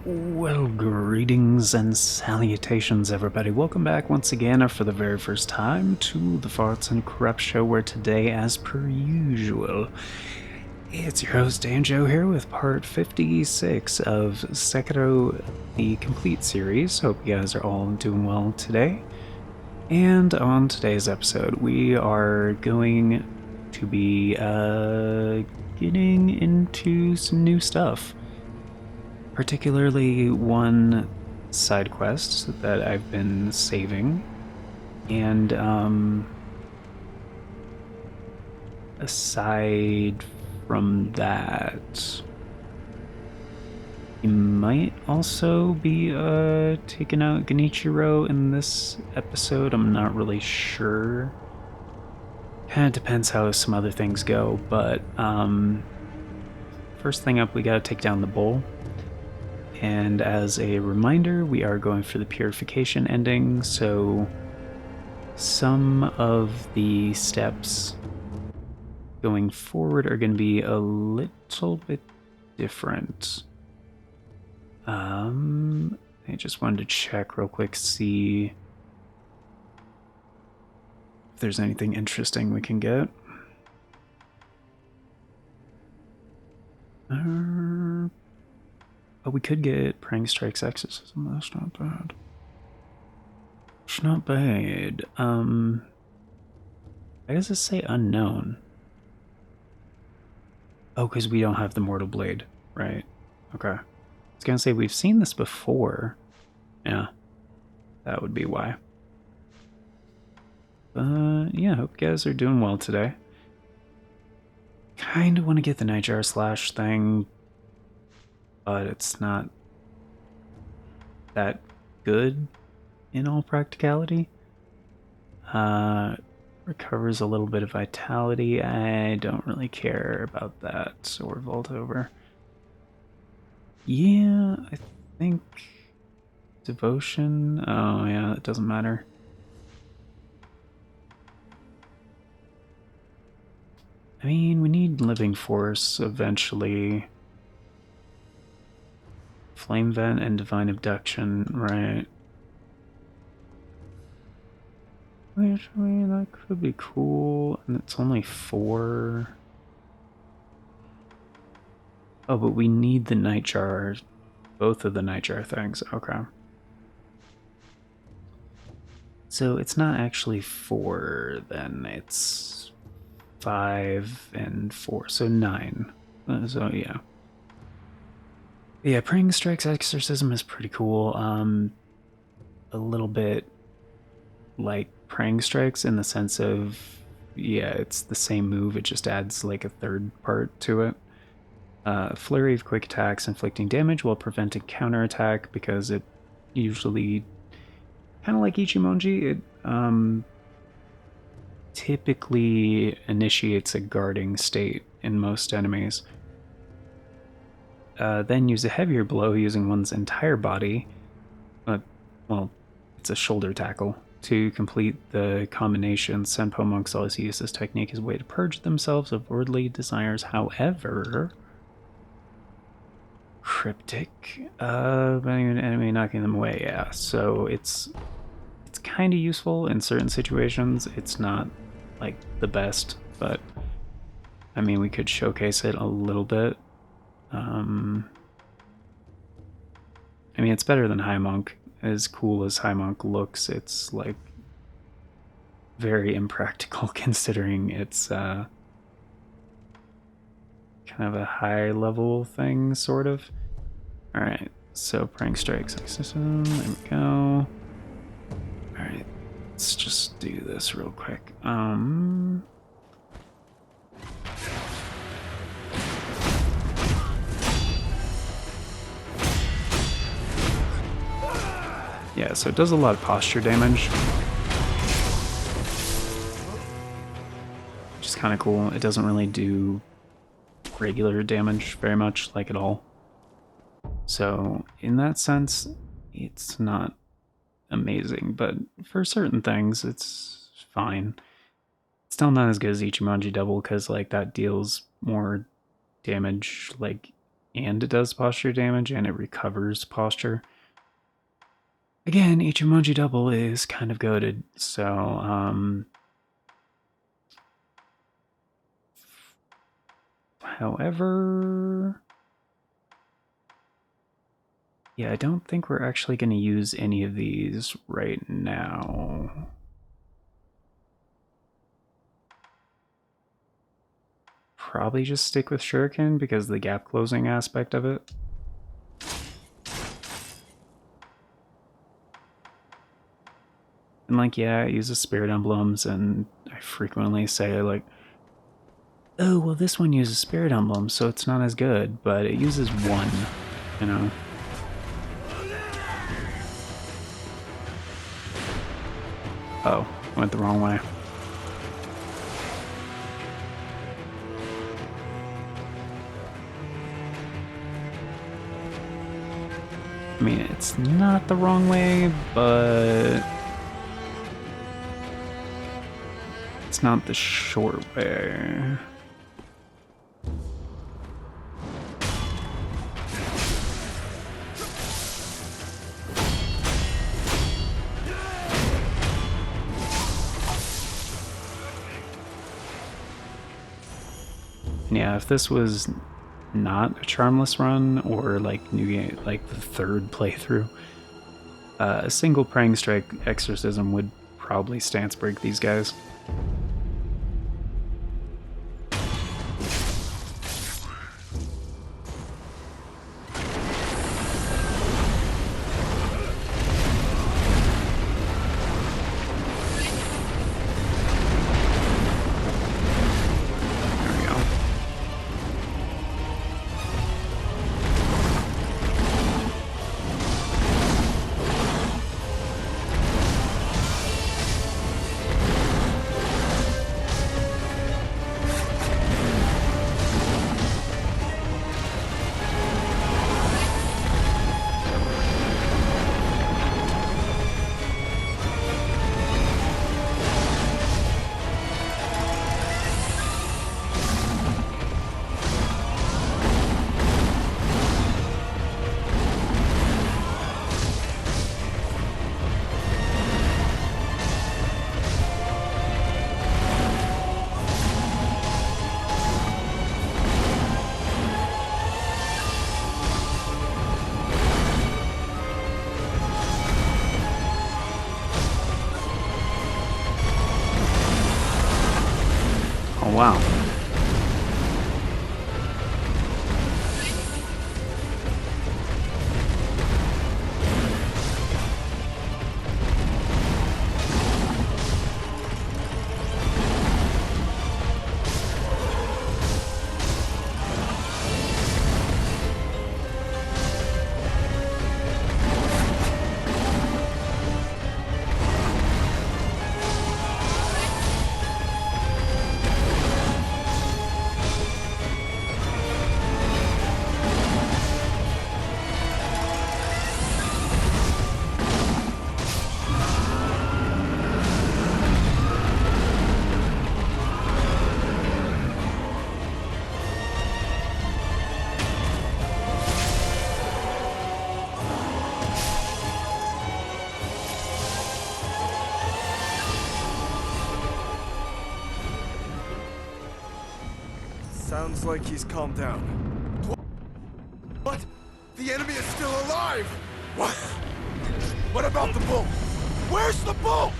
Well, greetings and salutations, everybody. Welcome back once again, or for the very first time, to the Farts and Corrupt Show, where today, as per usual, it's your host, Danjo, here with part 56 of Sekiro, the complete series. Hope you guys are all doing well today. And on today's episode, we are going to be getting into some new stuff. Particularly one side quest that I've been saving, and aside from that, you might also be taking out Genichiro in this episode. I'm not really sure. Kind of depends how some other things go, but first thing up, we gotta take down the bull. And as a reminder, we are going for the purification ending, so some of the steps going forward are going to be a little bit different. I just wanted to check real quick, see if there's anything interesting we can get. But we could get Praying Strike's Exorcism. That's not bad. It's not bad. Why does it say unknown? Oh, because we don't have the Mortal Blade, right? Okay. I was gonna say, we've seen this before. Yeah. That would be why. Yeah, hope you guys are doing well today. Kinda want to get the Nightjar Slash thing, but it's not that good in all practicality. Recovers a little bit of vitality. I don't really care about that, or vault over. Yeah, I think devotion. Oh yeah, that doesn't matter. I mean, we need living force eventually. Flame vent and divine abduction, right? Actually, that could be cool, and it's only 4. Oh, but we need the nightjar, both of the nightjar things. Okay. So it's not actually 4, then it's 5 and 4, so 9. So yeah. Yeah, Praying Strike's Exorcism is pretty cool. A little bit like Praying Strikes in the sense of, yeah, it's the same move, it just adds like a third part to it. Flurry of quick attacks inflicting damage while preventing counterattack, because it usually, kind of like Ichimonji, it typically initiates a guarding state in most enemies. Then use a heavier blow using one's entire body. Well, it's a shoulder tackle. To complete the combination, Senpo monks always use this technique as a way to purge themselves of worldly desires. However, cryptic, banning an enemy, knocking them away. Yeah, so it's kind of useful in certain situations. It's not like the best, but I mean, we could showcase it a little bit. I mean, it's better than High Monk. As cool as High Monk looks, it's like very impractical considering it's kind of a high level thing, sort of. Alright, so Prank Strikes Exorcism, there we go. Alright, let's just do this real quick. Yeah, so it does a lot of posture damage, which is kind of cool. It doesn't really do regular damage very much, like at all. So in that sense, it's not amazing, but for certain things, it's fine. Still not as good as Ichimonji Double, because like that deals more damage like and it does posture damage and it recovers posture. Again, each emoji double is kind of goated, so however, yeah, I don't think we're actually going to use any of these right now. Probably just stick with Shuriken because of the gap closing aspect of it. And like, yeah, I use the spirit emblems, and I frequently say like, oh, well, this one uses spirit emblems, so it's not as good, but it uses one, you know? Oh, went the wrong way. I mean, it's not the wrong way, but it's not the short way. Yeah, if this was not a charmless run or like new game, like the third playthrough, a single praying strike exorcism would probably stance break these guys. Oh, wow. Sounds like he's calmed down. What? The enemy is still alive! What? What about the bull? Where's the bull?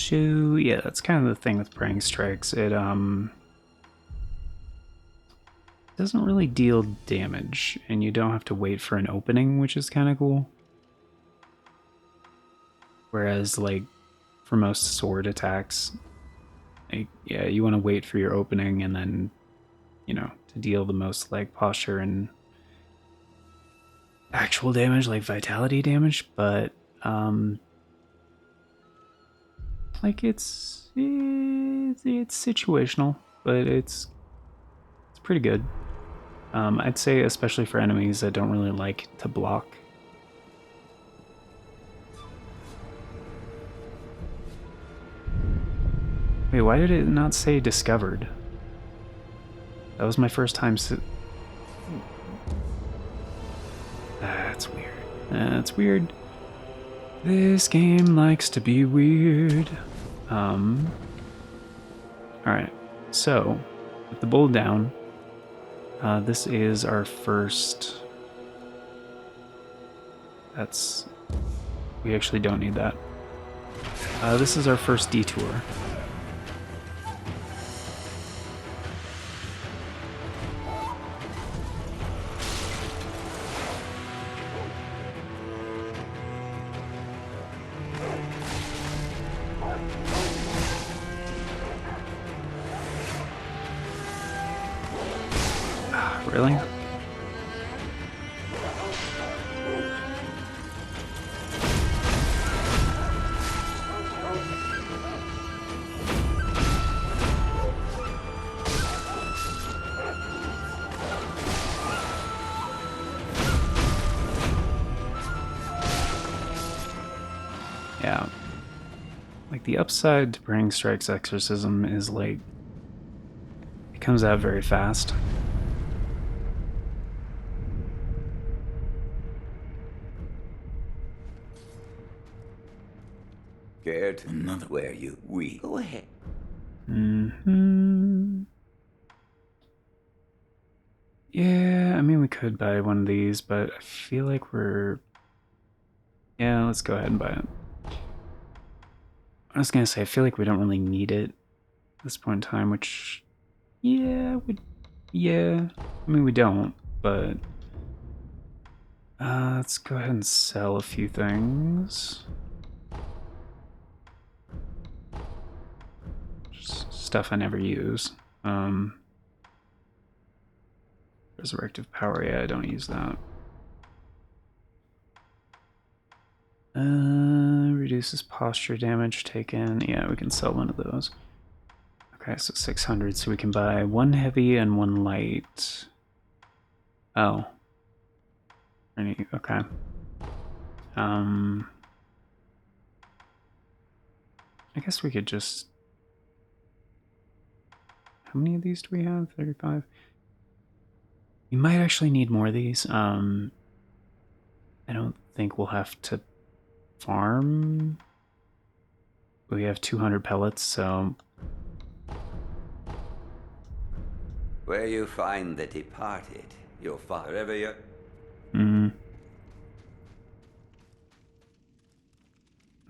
So yeah, that's kind of the thing with Praying Strikes. It doesn't really deal damage, and you don't have to wait for an opening, which is kind of cool. Whereas, like, for most sword attacks, like, yeah, you want to wait for your opening and then, you know, to deal the most, like, posture and actual damage, like vitality damage, but, like, it's situational, but it's pretty good. I'd say especially for enemies that don't really like to block. Wait, why did it not say discovered? That was my first time. That's weird. That's weird. This game likes to be weird. Alright, so, with the bull down, this is our first... We actually don't need that. This is our first detour. Really? Yeah. Like, the upside to Praying Strike's Exorcism is, like, it comes out very fast. Scared? Another way you we go ahead. Yeah, I mean, we could buy one of these, but I feel like we're... Yeah, let's go ahead and buy it. I was gonna say, I feel like we don't really need it at this point in time, which... Yeah, yeah. I mean, we don't, but... let's go ahead and sell a few things. Just stuff I never use. Resurrective power, yeah, I don't use that. Reduces posture damage taken. Yeah, we can sell one of those. Okay, so 600, so we can buy one heavy and one light. Oh. Okay. I guess we could just... How many of these do we have? 35? We might actually need more of these. I don't think we'll have to farm. We have 200 pellets, so... Where you find the departed, you'll find wherever you...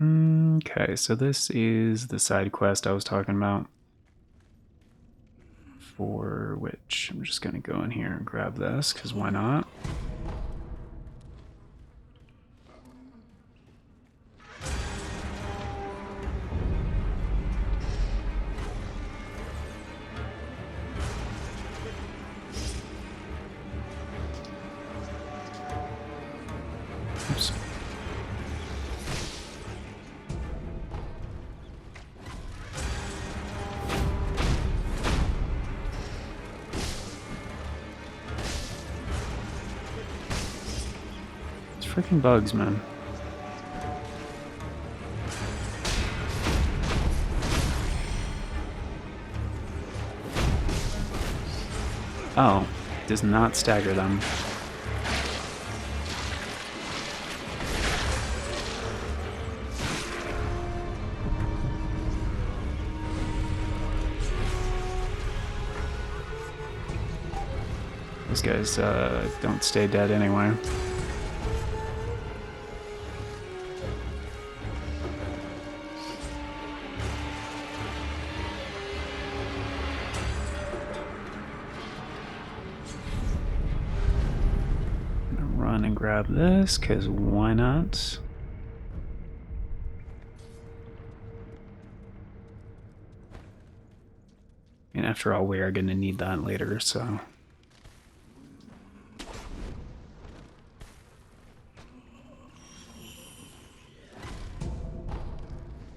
Okay, so this is the side quest I was talking about. For which I'm just gonna go in here and grab this, because why not? Oops. Freaking bugs, man. Oh, does not stagger them. Those guys don't stay dead anyway. run and grab this, because why not? And after all, we are going to need that later, so...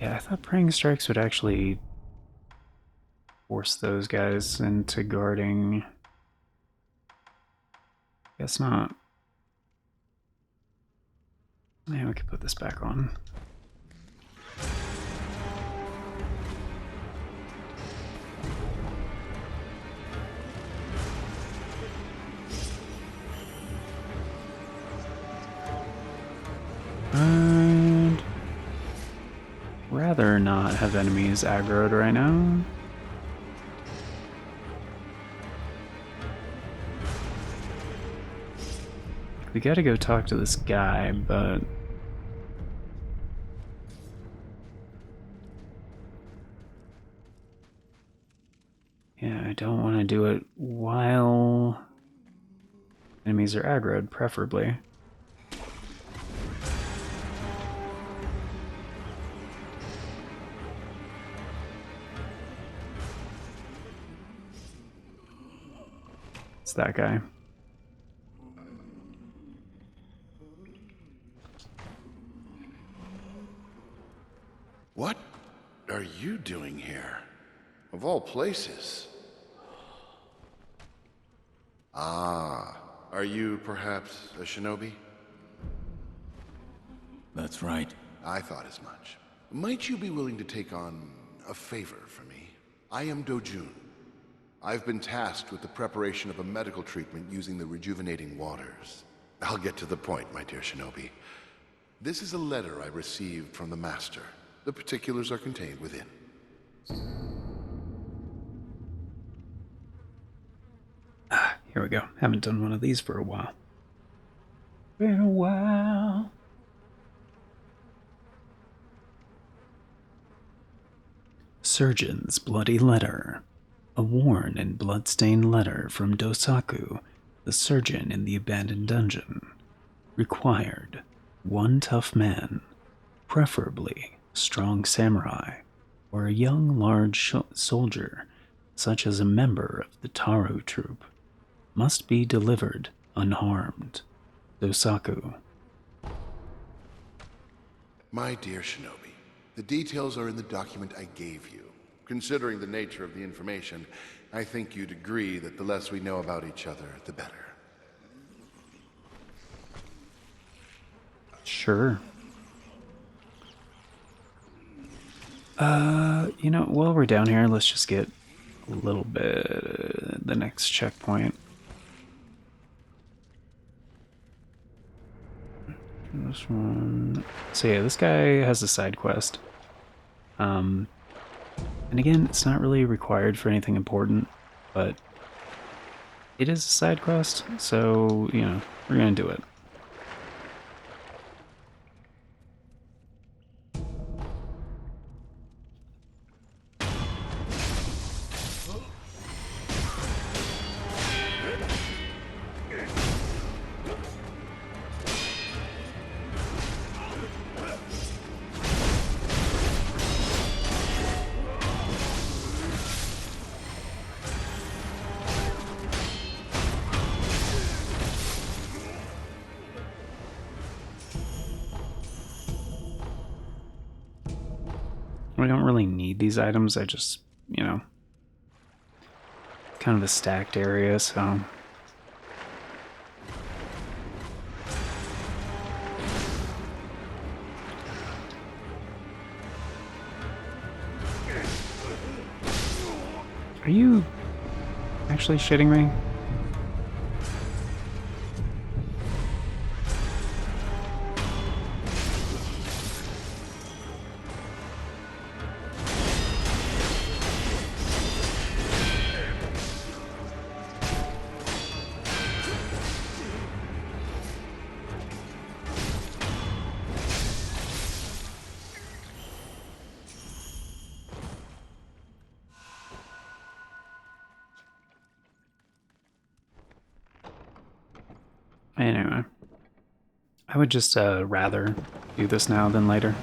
Yeah, I thought Praying Strikes would actually force those guys into guarding. Guess not. Yeah, we could put this back on. And rather not have enemies aggroed right now. We gotta go talk to this guy, but... yeah, I don't want to do it while enemies are aggroed, preferably. It's that guy. What are you doing here? Of all places. Ah, are you perhaps a shinobi? That's right. I thought as much. Might you be willing to take on a favor for me? I am Doujun. I've been tasked with the preparation of a medical treatment using the rejuvenating waters. I'll get to the point, my dear shinobi. This is a letter I received from the master. The particulars are contained within. Ah, here we go. Haven't done one of these for a while. Been a while. Surgeon's bloody letter. A worn and blood-stained letter from Dosaku, the surgeon in the abandoned dungeon. Required one tough man, preferably a strong samurai, or a young large soldier, such as a member of the Taro troop, must be delivered unharmed. Dosaku. My dear shinobi, the details are in the document I gave you. Considering the nature of the information, I think you'd agree that the less we know about each other, the better. Sure. You know, while we're down here, let's just get a little bit the next checkpoint. This one. So yeah, this guy has a side quest. And again, it's not really required for anything important, but it is a side quest, so, you know, we're gonna do it. We don't really need these items, I just, you know, kind of a stacked area, so... Are you actually shitting me? Anyway. I would just rather do this now than later.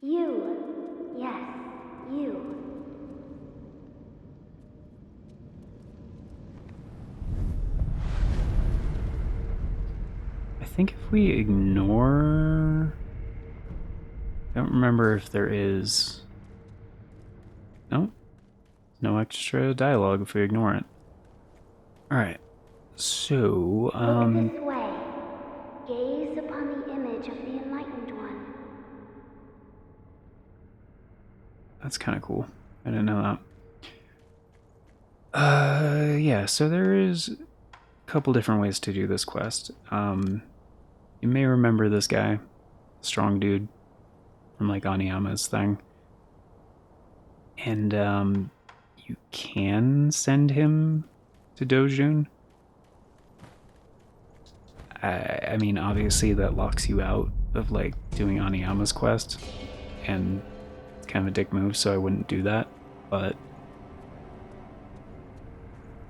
You. Yes, you. I think if we ignore... I don't remember if there is... No? No extra dialogue if we ignore it. Alright. So, Look this way. Gaze upon the image of the Enlightened One. That's kind of cool. I didn't know that. Yeah, so there is a couple different ways to do this quest. You may remember this guy, strong dude from like Aniyama's thing. And you can send him to Doujun. I mean, obviously that locks you out of like doing Aniyama's quest, and it's kind of a dick move, so I wouldn't do that. But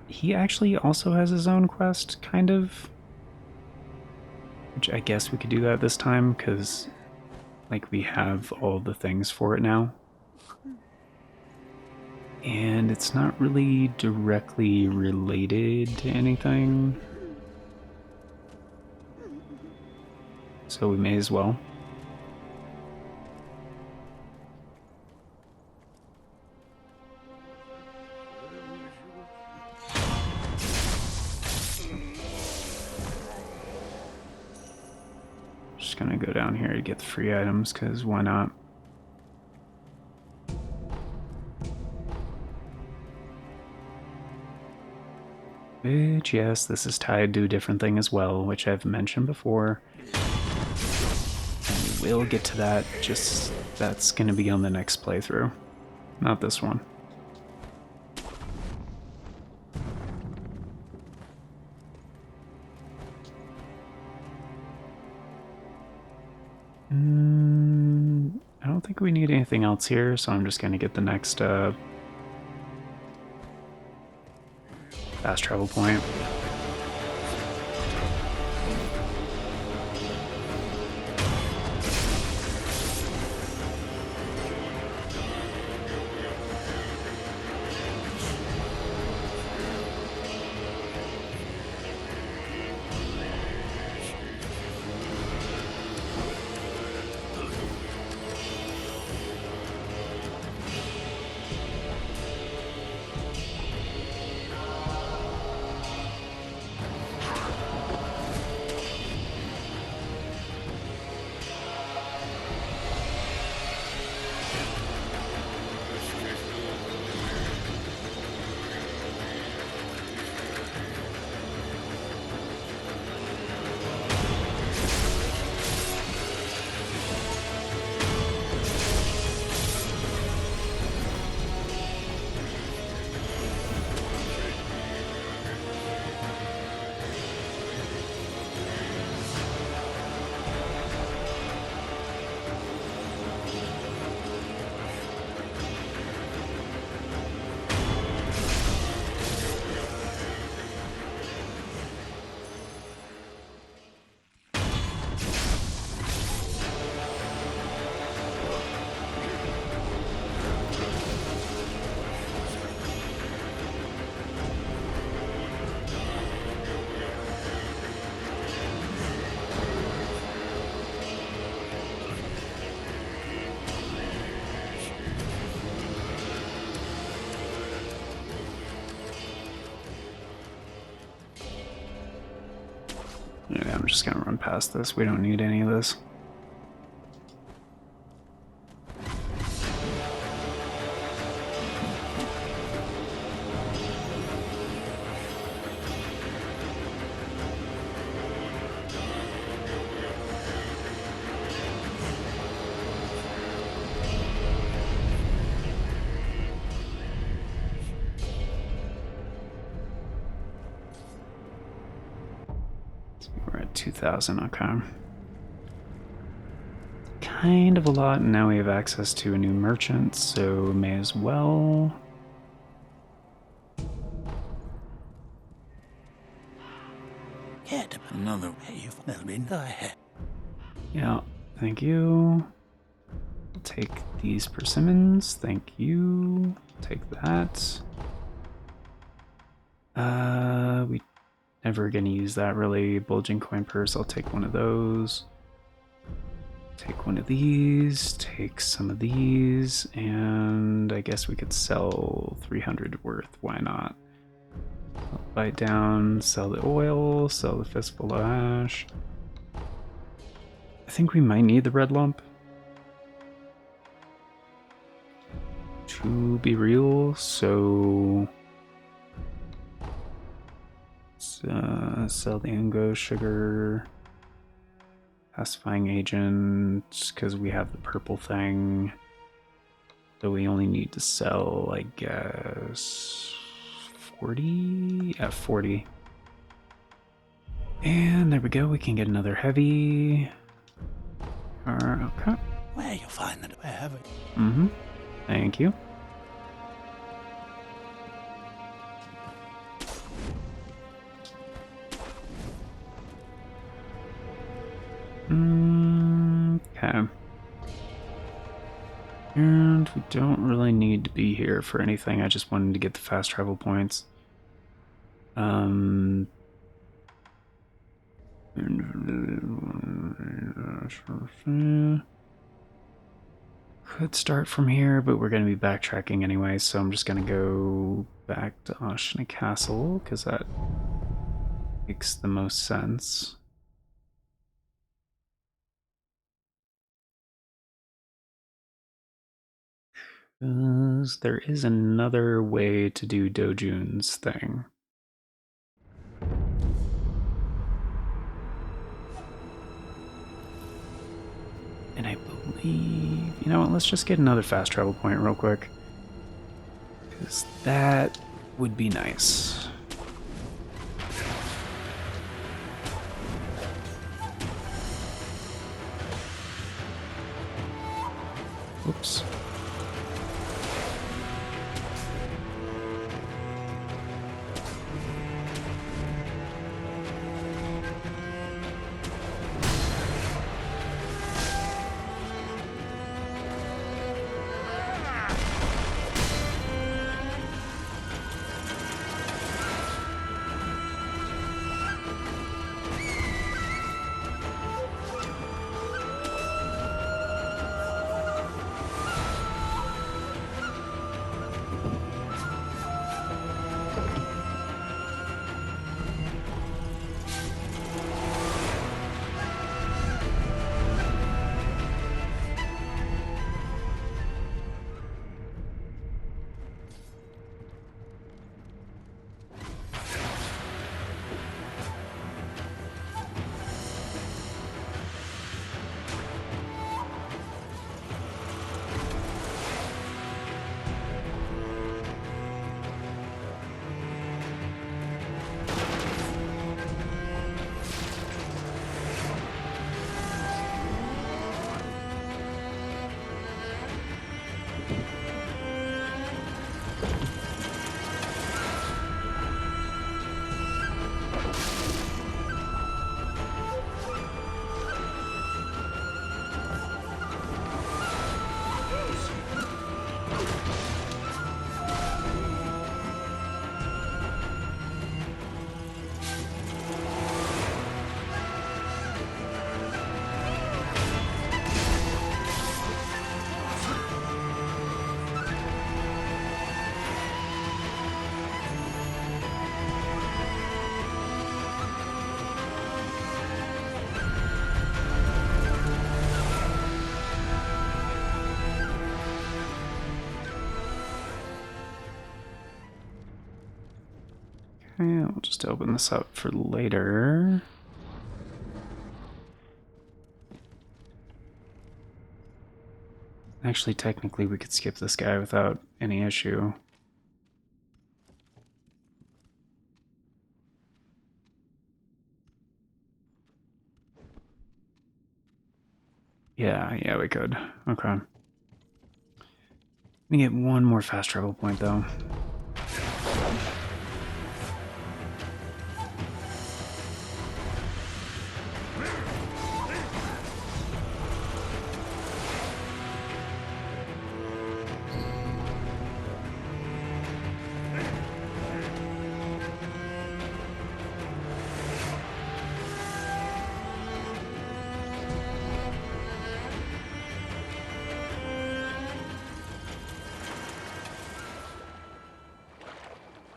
he actually also has his own quest, kind of, which I guess we could do that this time because like we have all the things for it now. And it's not really directly related to anything. So we may as well. Just gonna go down here to get the free items, because why not? Which, yes, this is tied to a different thing as well, which I've mentioned before. And we'll get to that, just that's gonna be on the next playthrough, not this one. I don't think we need anything else here, so I'm just gonna get the next fast travel point. Yeah, I'm just gonna run past this. We don't need any of this. So we're at 2,000, okay. Kind of a lot, and now we have access to a new merchant, so may as well. Get another way of melting the head. Yeah, thank you. I'll take these persimmons, thank you. Take that. We never gonna use that really. Bulging coin purse, I'll take one of those. Take one of these, take some of these, and I guess we could sell 300 worth, why not? I'll buy it down, sell the oil, sell the fistful of ash. I think we might need the red lump. To be real, so... sell the Ingo sugar, pacifying agent, because we have the purple thing. So we only need to sell, I guess, 40? Yeah, 40. And there we go, we can get another heavy. Okay. Where you find it, where have it? Mm-hmm. Thank you. Okay. And we don't really need to be here for anything. I just wanted to get the fast travel points. Could start from here, but we're going to be backtracking anyway, so I'm just going to go back to Ashna Castle, because that makes the most sense. Because there is another way to do Doujun's thing. And I believe... You know what, let's just get another fast travel point real quick. Because that would be nice. Oops. Okay, we'll just open this up for later. Actually, technically, we could skip this guy without any issue. Yeah, we could. Okay. Let me get one more fast travel point, though.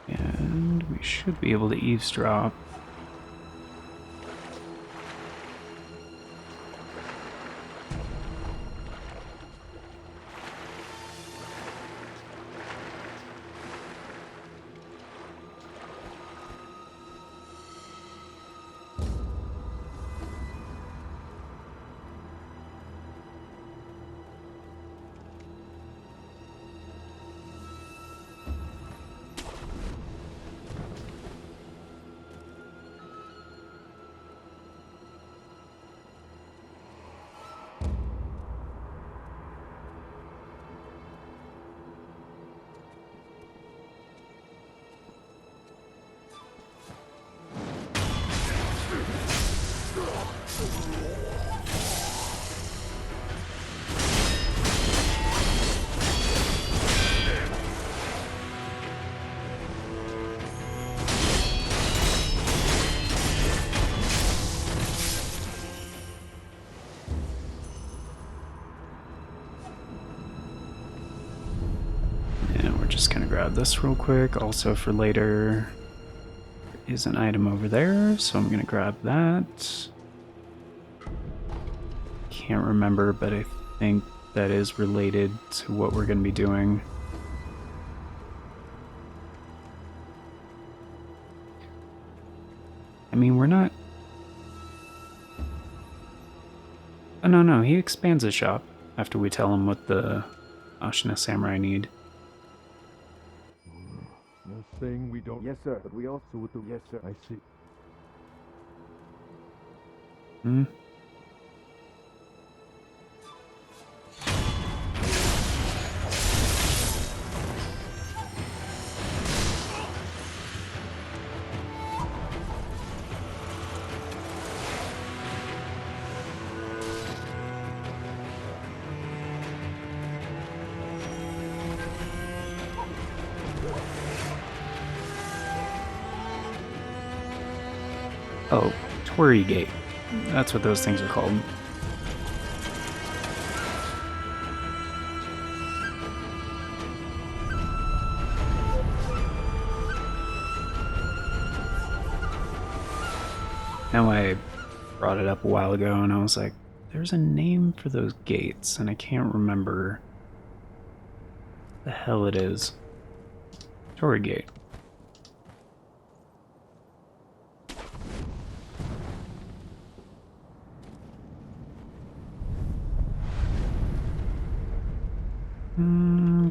And we should be able to eavesdrop. And we're just gonna grab this real quick. Also for later, there is an item over there, so I'm gonna grab that. Can't remember, but I think that is related to what we're gonna be doing. I mean, we're not... Oh, no, he expands his shop after we tell him what the Ashina Samurai need. No saying we don't. Yes, sir. But we also with the. Yes, sir. I see. Hmm? Oh, Torii Gate. That's what those things are called. Now I brought it up a while ago and I was like, there's a name for those gates and I can't remember the hell it is. Torii Gate.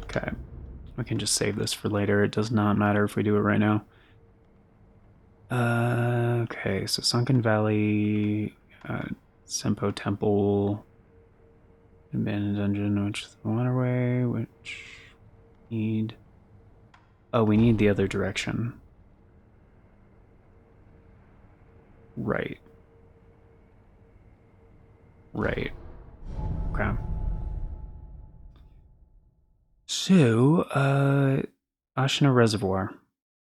Okay. We can just save this for later. It does not matter if we do it right now. Okay, so Sunken Valley, Senpo Temple, Abandoned Dungeon, which is the waterway, which need... Oh, we need the other direction. Right. Right. Okay. So, Ashina Reservoir.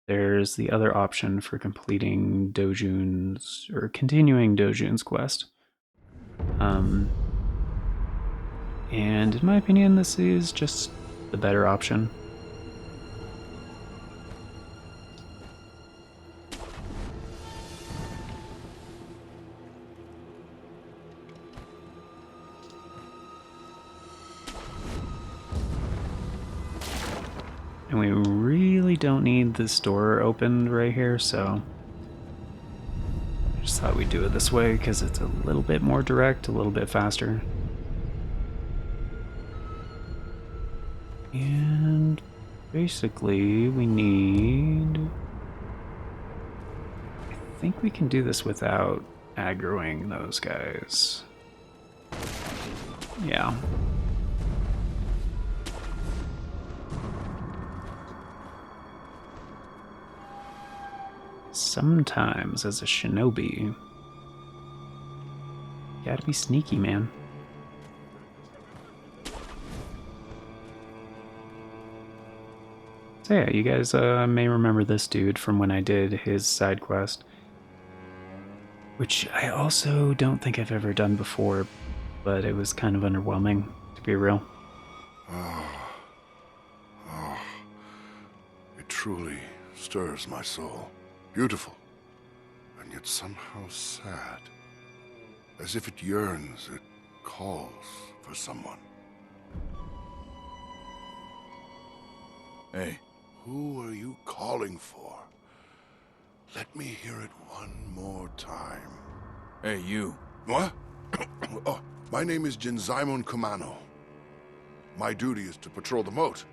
There's the other option for completing Doujun's, or continuing Doujun's quest. And in my opinion, this is just the better option. And we really don't need this door opened right here, so I just thought we'd do it this way because it's a little bit more direct, a little bit faster. And basically we need... I think we can do this without aggroing those guys. Yeah. Sometimes, as a shinobi, you gotta be sneaky, man. So yeah, you guys may remember this dude from when I did his side quest, which I also don't think I've ever done before, but it was kind of underwhelming, to be real. It truly stirs my soul. Beautiful, and yet somehow sad. As if it yearns, it calls for someone. Hey, Who are you calling for? Let me hear it one more time. hey, you. What? Oh, my name is Jinzaimon Kumano. My duty is to patrol the moat.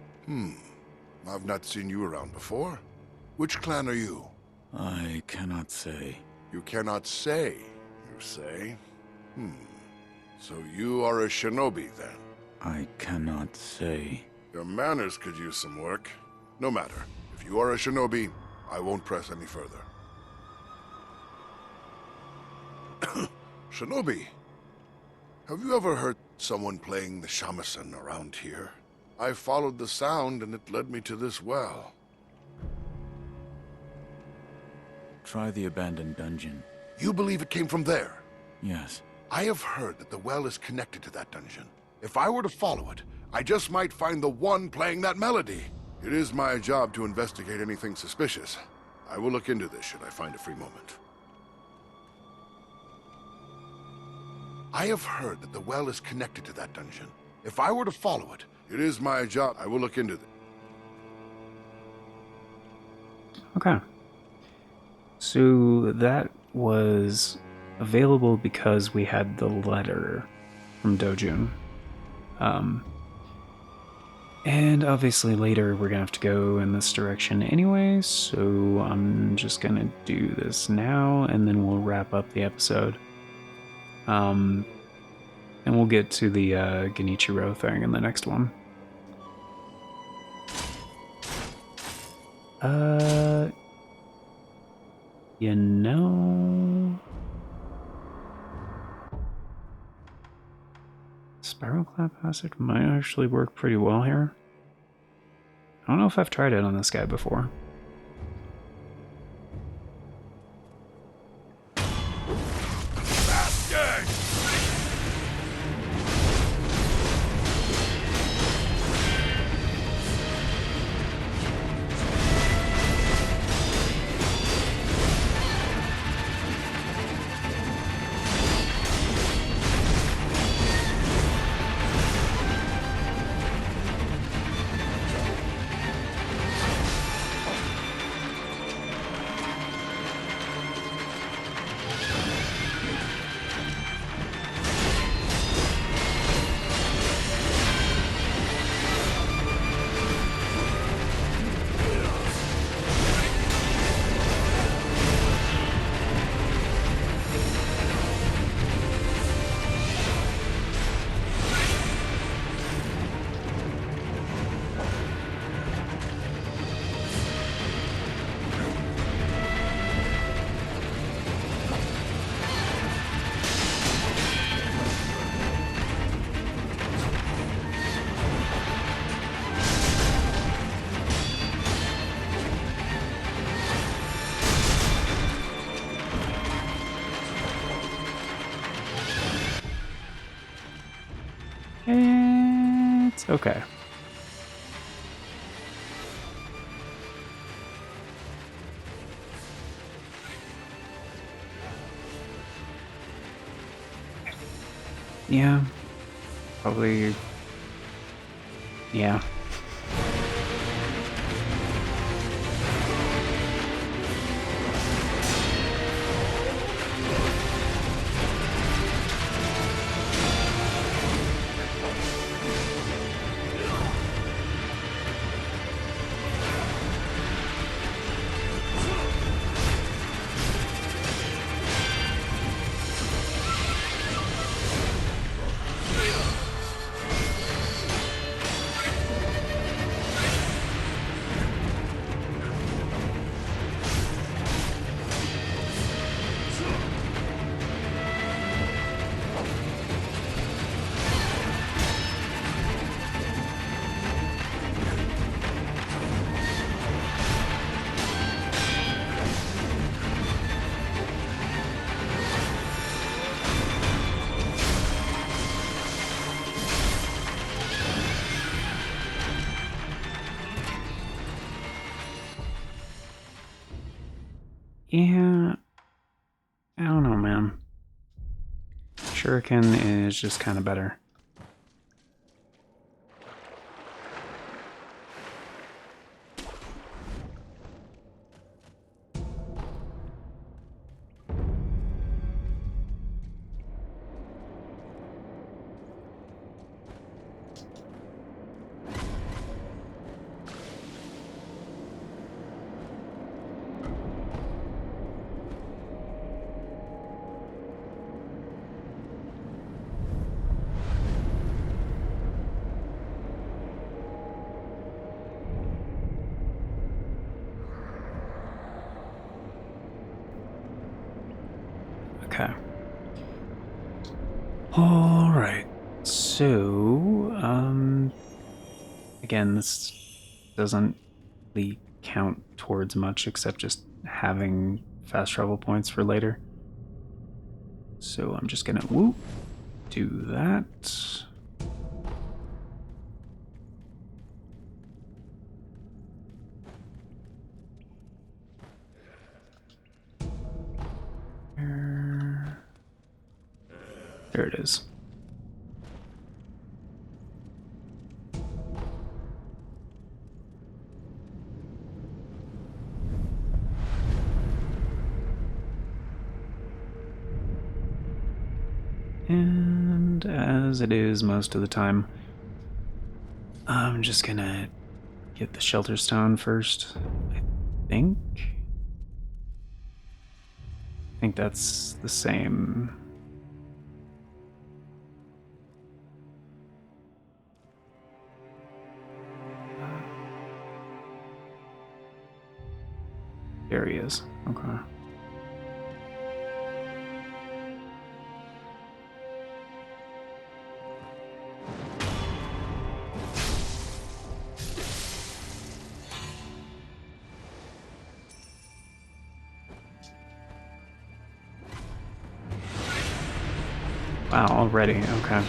I've not seen you around before. Which clan are you? I cannot say. You cannot say, you say? So you are a shinobi, then? I cannot say. Your manners could use some work. No matter. If you are a shinobi, I won't press any further. Shinobi, have you ever heard someone playing the shamisen around here? I followed the sound and it led me to this well. Try the abandoned dungeon. You believe it came from there? Yes. I have heard that the well is connected to that dungeon. If I were to follow it, I just might find the one playing that melody. It is my job to investigate anything suspicious. I will look into this should I find a free moment. I have heard that the well is connected to that dungeon. If I were to follow it, it is my job. I will look into this. Okay. So that was available because we had the letter from Doujun. And obviously later we're gonna have to go in this direction anyway, so I'm just gonna do this now and then we'll wrap up the episode. And we'll get to the Genichiro thing in the next one. You know... Spiral Clap Acid might actually work pretty well here. I don't know if I've tried it on this guy before. It's okay. Yeah. Probably... Yeah. man. Shuriken is just kind of better. Okay. All right. So, again, this doesn't really count towards much except just having fast travel points for later. So I'm just gonna do that. There it is. And as it is most of the time, I'm just gonna get the shelter stone first. I think that's the same. There he is. Okay. Wow, already. Okay.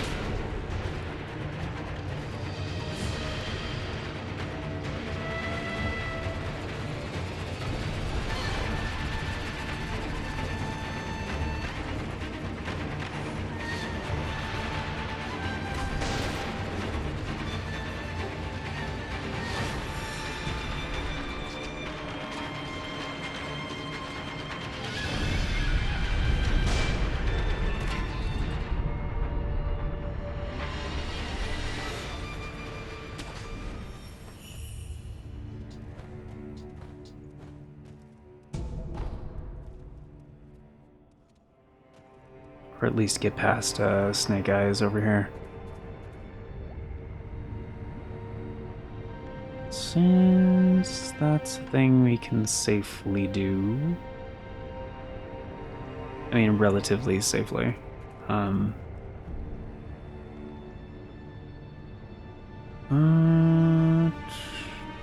Or at least get past Snake Eyes over here. Since that's a thing we can safely do. I mean, relatively safely.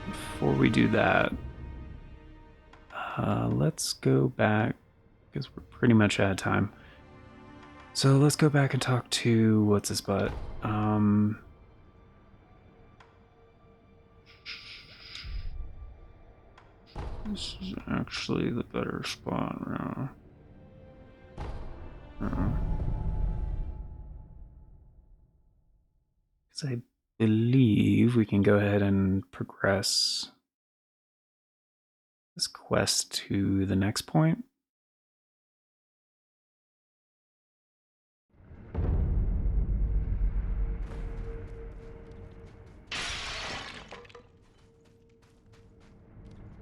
Before we do that, let's go back, because we're pretty much out of time. So let's go back and talk to what's his butt. This is actually the better spot now. Because I believe we can go ahead and progress this quest to the next point.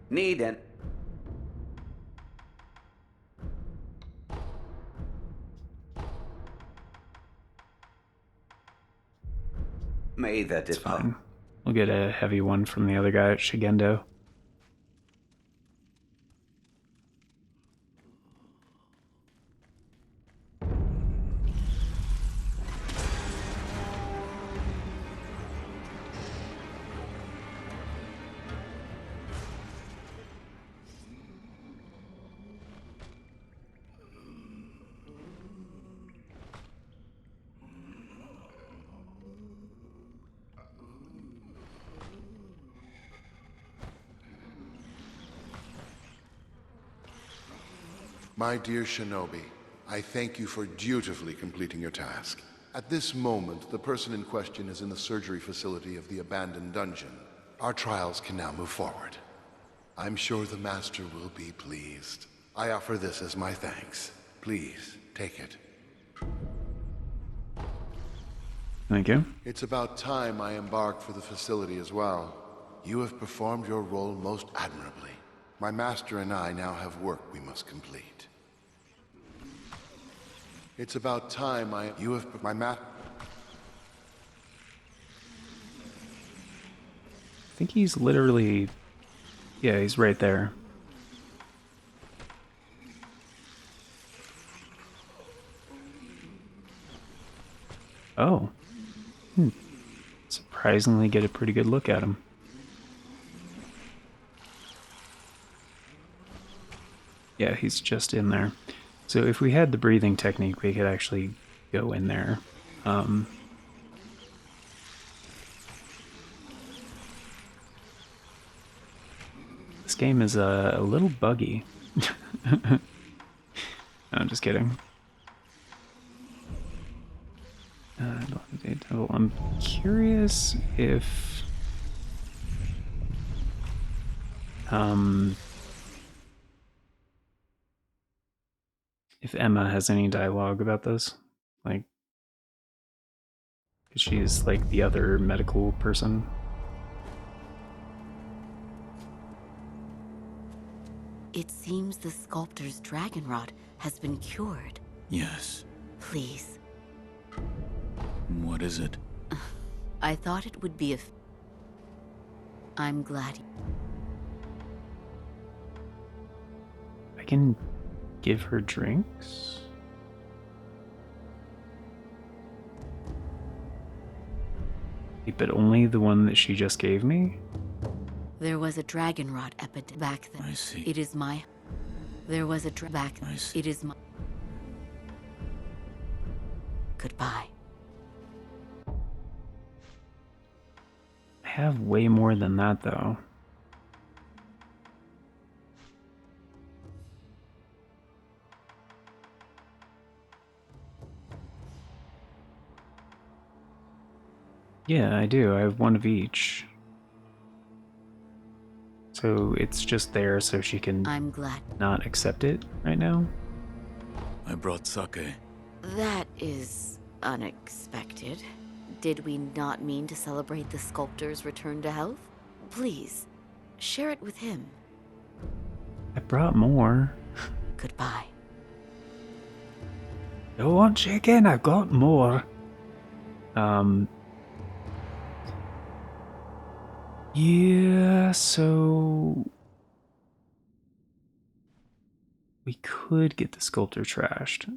Needn't. May that It's depart. fine. We'll get a heavy one from the other guy at Shigendo. My dear Shinobi, I thank you for dutifully completing your task. At this moment, the person in question is in the surgery facility of the abandoned dungeon. Our trials can now move forward. I'm sure the Master will be pleased. I offer this as my thanks. Please, take it. Thank you. It's about time I embarked for the facility as well. You have performed your role most admirably. My master and I now have work we must complete. It's about time you have I think he's literally... Yeah, he's right there. Oh. Surprisingly get a pretty good look at him. Yeah, he's just in there. So if we had the breathing technique, we could actually go in there. This game is a little buggy. No, I'm just kidding. I'm curious if Emma has any dialogue about this, like, 'cause she's like the other medical person. It seems the sculptor's dragon rot has been cured. Yes. Please. What is it? I thought it would be I'm glad. I can give her drinks? But only the one that she just gave me? There was a dragon rot epidemic back then. I see. It is my... There was a back... I see. It is my... Goodbye. I have way more than that, though. Yeah, I do. I have one of each. So it's just there so she can I'm glad. not accept it right now? I brought sake. That is unexpected. Did we not mean to celebrate the sculptor's return to health? Please, share it with him. I brought more. Goodbye. Don't want chicken, I've got more. Yeah, so we could get the sculptor trashed.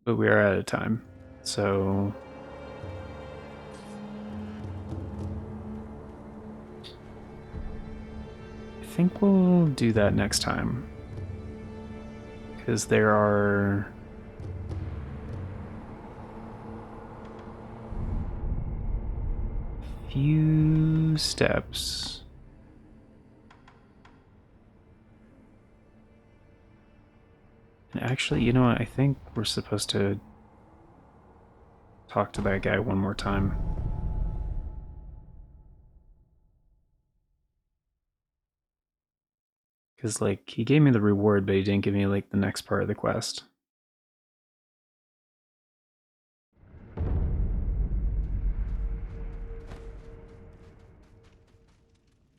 But we are out of time. So I think we'll do that next time. Because there are few steps. And actually, you know what? I think we're supposed to talk to that guy one more time. Because, like, he gave me the reward, but he didn't give me, like, the next part of the quest.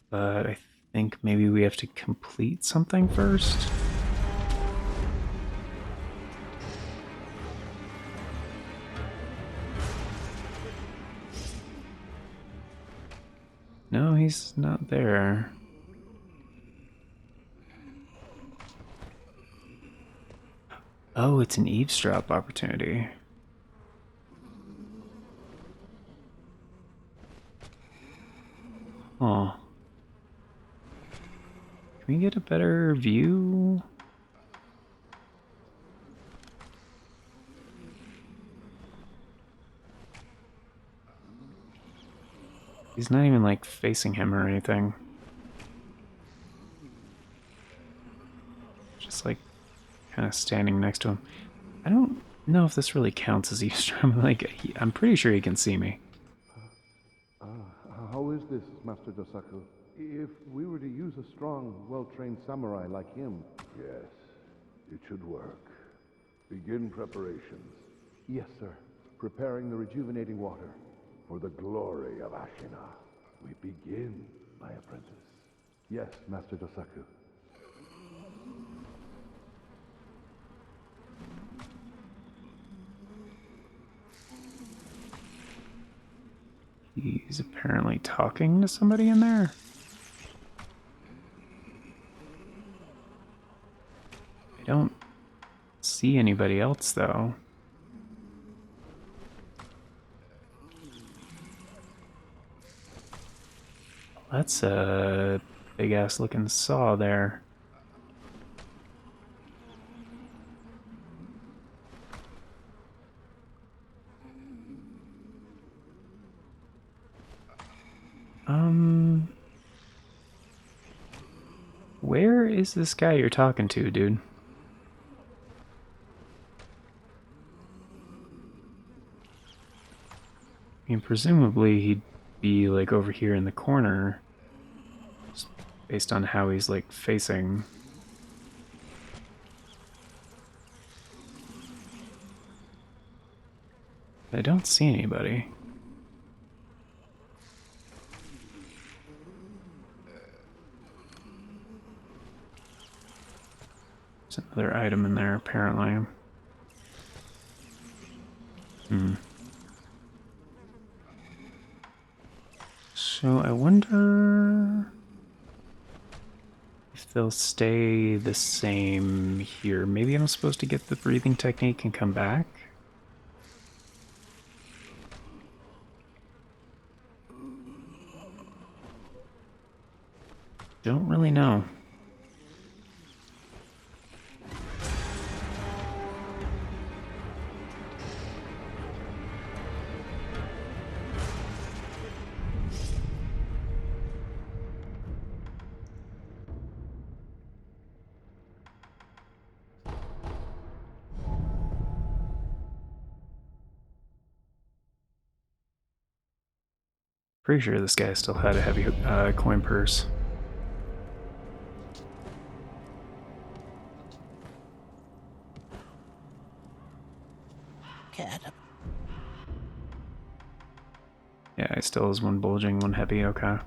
But I think maybe we have to complete something first. No, he's not there. Oh, it's an eavesdrop opportunity. Oh. Can we get a better view? He's not even, like, facing him or anything. just like kind of standing next to him. I don't know if this really counts as eavesdropping. Like, I'm pretty sure he can see me. How is this, Master Dosaku? If we were to use a strong, well-trained samurai like him... Yes, it should work. Begin preparations. Yes, sir. Preparing the rejuvenating water. For the glory of Ashina. We begin, my apprentice. Yes, Master Dosaku. He's apparently talking to somebody in there. I don't see anybody else, though. That's a big-ass looking saw there. Where is this guy you're talking to, dude? I mean, presumably he'd be, like, over here in the corner, just based on how he's, like, facing. I don't see anybody. There's another item in there, apparently. So I wonder if they'll stay the same here. Maybe I'm supposed to get the breathing technique and come back? Don't really know. Pretty sure this guy still had a heavy coin purse. Cat. Yeah, he still has one bulging, one heavy, okay.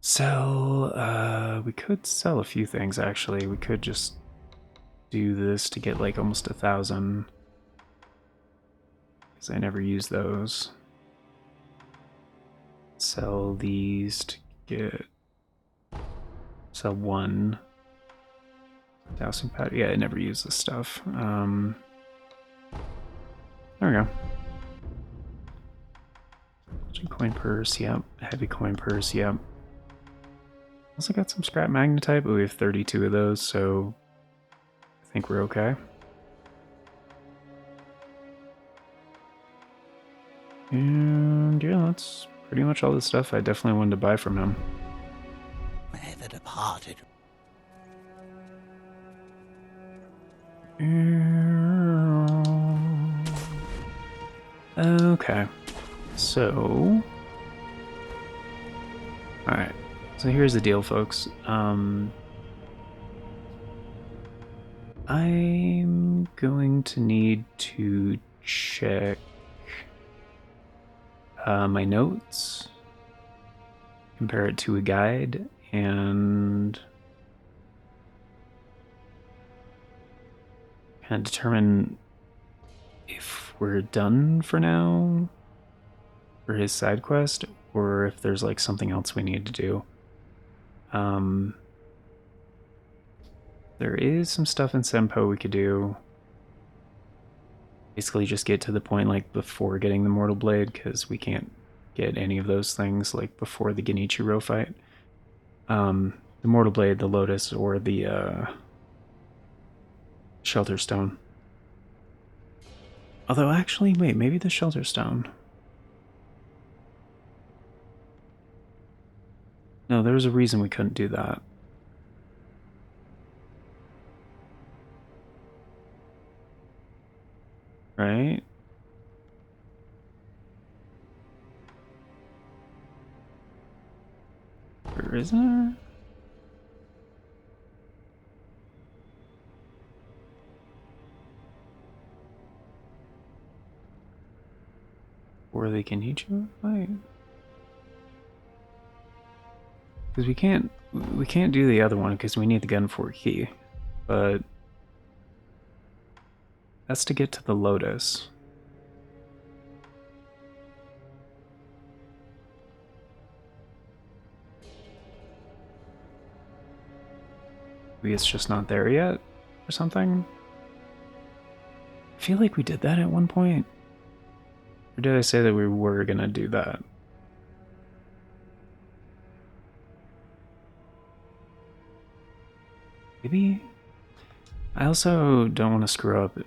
Sell, we could sell a few things, actually. We could just do this to get, like, almost 1,000. Because I never use those. Sell these to get... Sell one. Dousing powder. Yeah, I never use this stuff. There we go. Coin purse, yep. Heavy coin purse, yep. Also got some scrap magnetite, but we have 32 of those, so I think we're okay. And yeah, that's pretty much all the stuff I definitely wanted to buy from him. May the departed. Okay, so... Alright, so here's the deal, folks. I'm going to need to check my notes, compare it to a guide, and kind of determine if we're done for now for his side quest, or if there's like something else we need to do. There is some stuff in Senpo we could do. Basically just get to the point like before getting the Mortal Blade, because we can't get any of those things like before the Genichiro fight. The Mortal Blade, the Lotus, or the Shelter Stone. Although actually, wait, maybe the Shelter Stone. No, there was a reason we couldn't do that. right? Or isn't there? Or they can eat you fight. Because we can't do the other one because we need the gun for key. But that's to get to the Lotus. Maybe it's just not there yet or something. I feel like we did that at one point. Or did I say that we were gonna do that? Maybe? I also don't want to screw up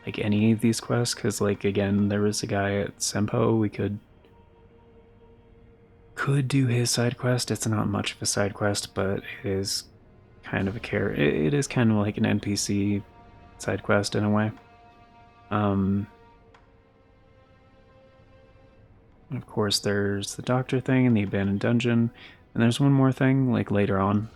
like any of these quests because, like, again, there was a guy at Sempo. We could do his side quest. It's not much of a side quest, but it is kind of a it is kind of like an NPC side quest in a way. Of course, there's the doctor thing and the abandoned dungeon, and there's one more thing like later on.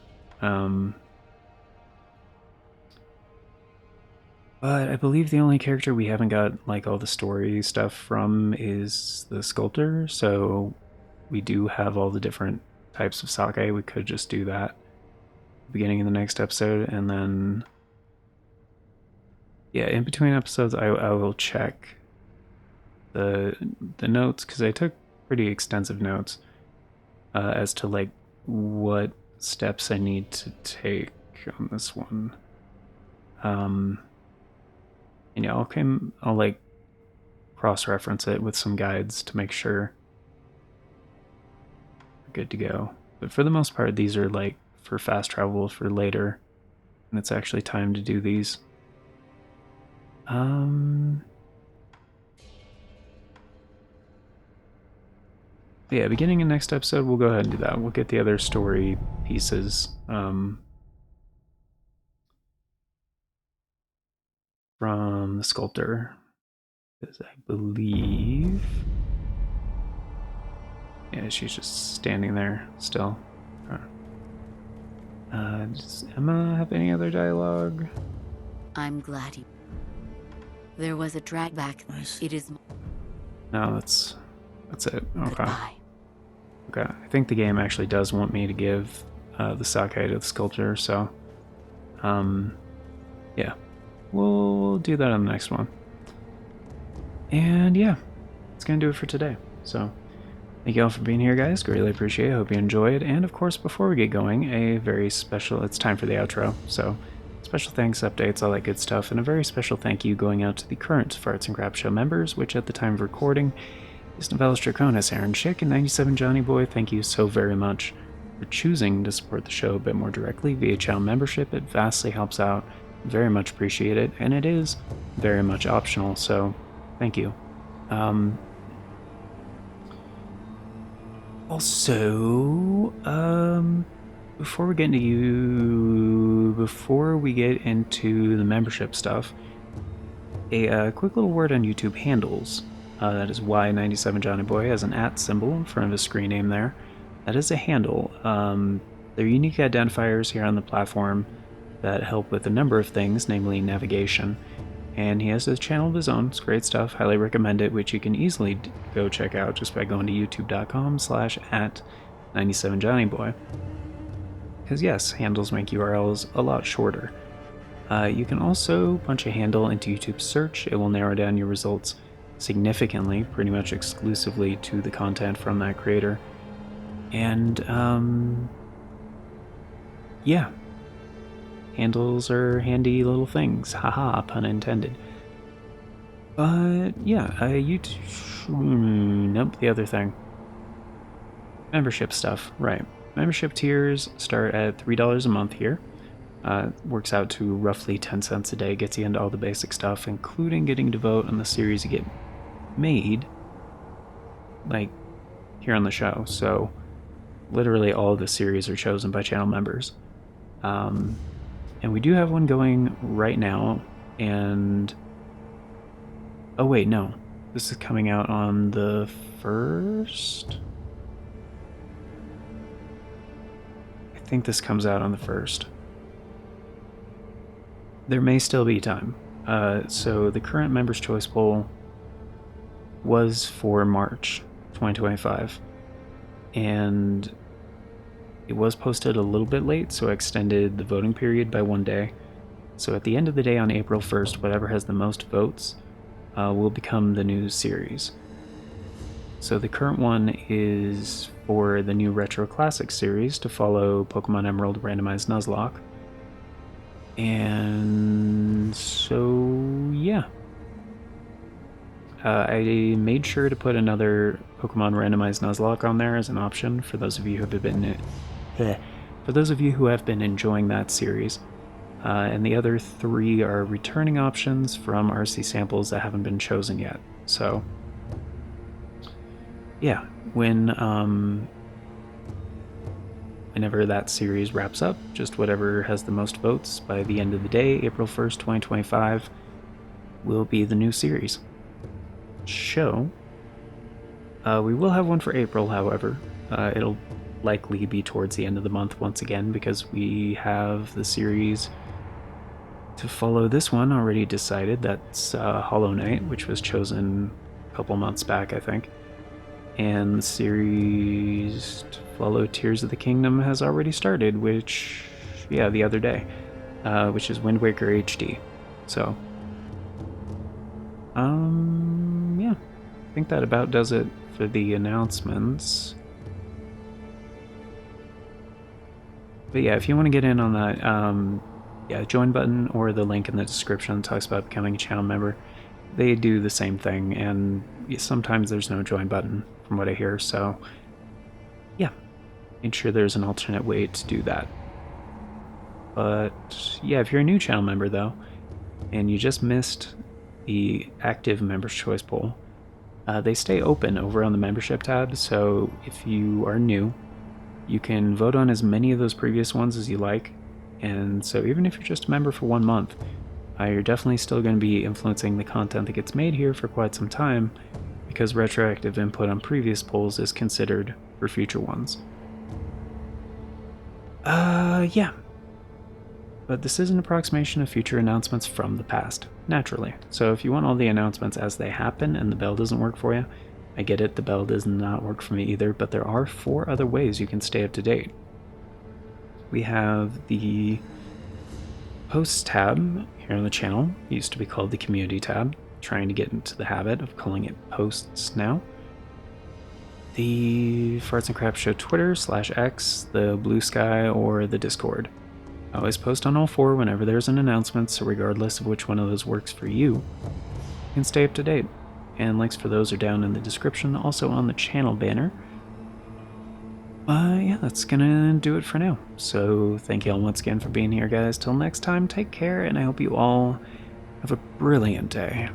But I believe the only character we haven't got like all the story stuff from is the sculptor, so we do have all the different types of sake. We could just do that beginning of the next episode, and then yeah, in between episodes I will check the notes because I took pretty extensive notes as to like what steps I need to take on this one. And yeah, I'll like cross-reference it with some guides to make sure we're good to go. But for the most part, these are like for fast travel for later, and it's actually time to do these. Yeah, beginning of next episode, we'll go ahead and do that. We'll get the other story pieces from the sculptor, because I believe, yeah, she's just standing there still. Does Emma have any other dialogue? I'm glad you. There was a drag back. It is. No, that's it. Okay. Goodbye. Okay. I think the game actually does want me to give the sake to the sculptor, so yeah, we'll do that on the next one. And yeah, it's gonna do it for today. So thank you all for being here, guys. Greatly appreciate it. Hope you enjoyed. And of course, before we get going, a very special, it's time for the outro. So special thanks, updates, all that good stuff, and a very special thank you going out to the current Farts and Crap Show members, which at the time of recording is Novellis Draconis, Aaron Schick, and 97 Johnny Boy. Thank you so very much for choosing to support the show a bit more directly via channel membership. It vastly helps out. Very much appreciate it, and it is very much optional, so thank you. Also, before we get into the membership stuff, a quick little word on YouTube handles. That is Y97 Johnny Boy has an @ symbol in front of his screen name there. That is a handle. They're unique identifiers here on the platform that help with a number of things, namely navigation. And he has a channel of his own. It's great stuff. Highly recommend it, which you can easily go check out just by going to youtube.com/@97johnnyboy. Because yes, handles make URLs a lot shorter. You can also punch a handle into YouTube search. It will narrow down your results significantly, pretty much exclusively to the content from that creator. And yeah, handles are handy little things. Haha, pun intended. But yeah, YouTube. Nope, the other thing. Membership stuff, right. Membership tiers start at $3 a month here. Works out to roughly 10 cents a day, gets you into all the basic stuff, including getting to vote on the series you get made, like, here on the show. So, literally all of the series are chosen by channel members. And we do have one going right now, and Oh wait, no. This is coming out on the 1st? I think this comes out on the 1st. There may still be time. So the current Members' Choice Poll was for March 2025. And it was posted a little bit late, so I extended the voting period by 1 day. So at the end of the day on April 1st, whatever has the most votes will become the new series. So the current one is for the new Retro Classic series to follow Pokemon Emerald Randomized Nuzlocke. And so, yeah. I made sure to put another Pokemon Randomized Nuzlocke on there as an option for those of you who have been enjoying that series. And the other 3 are returning options from RC samples that haven't been chosen yet. So, yeah, whenever that series wraps up, just whatever has the most votes by the end of the day, April 1st, 2025, will be the new series. Show. We will have one for April, however. It'll likely be towards the end of the month once again, because we have the series to follow this one already decided. That's Hollow Knight, which was chosen a couple months back, I think. And the series to follow Tears of the Kingdom has already started, which, yeah, the other day, which is Wind Waker HD. So, yeah, I think that about does it for the announcements. But yeah, if you want to get in on that, yeah, join button or the link in the description talks about becoming a channel member. They do the same thing, and sometimes there's no join button from what I hear, so yeah, make sure there's an alternate way to do that. But yeah, if you're a new channel member though, and you just missed the active Members' Choice Poll, they stay open over on the membership tab, so if you are new, you can vote on as many of those previous ones as you like. And so even if you're just a member for 1 month, you're definitely still going to be influencing the content that gets made here for quite some time, because retroactive input on previous polls is considered for future ones. Yeah. But this is an approximation of future announcements from the past, naturally. So if you want all the announcements as they happen and the bell doesn't work for you, I get it, the bell does not work for me either, but there are 4 other ways you can stay up to date. We have the Posts tab here on the channel. It used to be called the Community tab. Trying to get into the habit of calling it Posts now. The Farts and Crap Show Twitter /X, the Bluesky, or the Discord. I always post on all 4 whenever there's an announcement, so regardless of which one of those works for you, you can stay up to date. And links for those are down in the description, also on the channel banner. Yeah, that's gonna do it for now. So thank you all once again for being here, guys. Till next time, take care, and I hope you all have a brilliant day.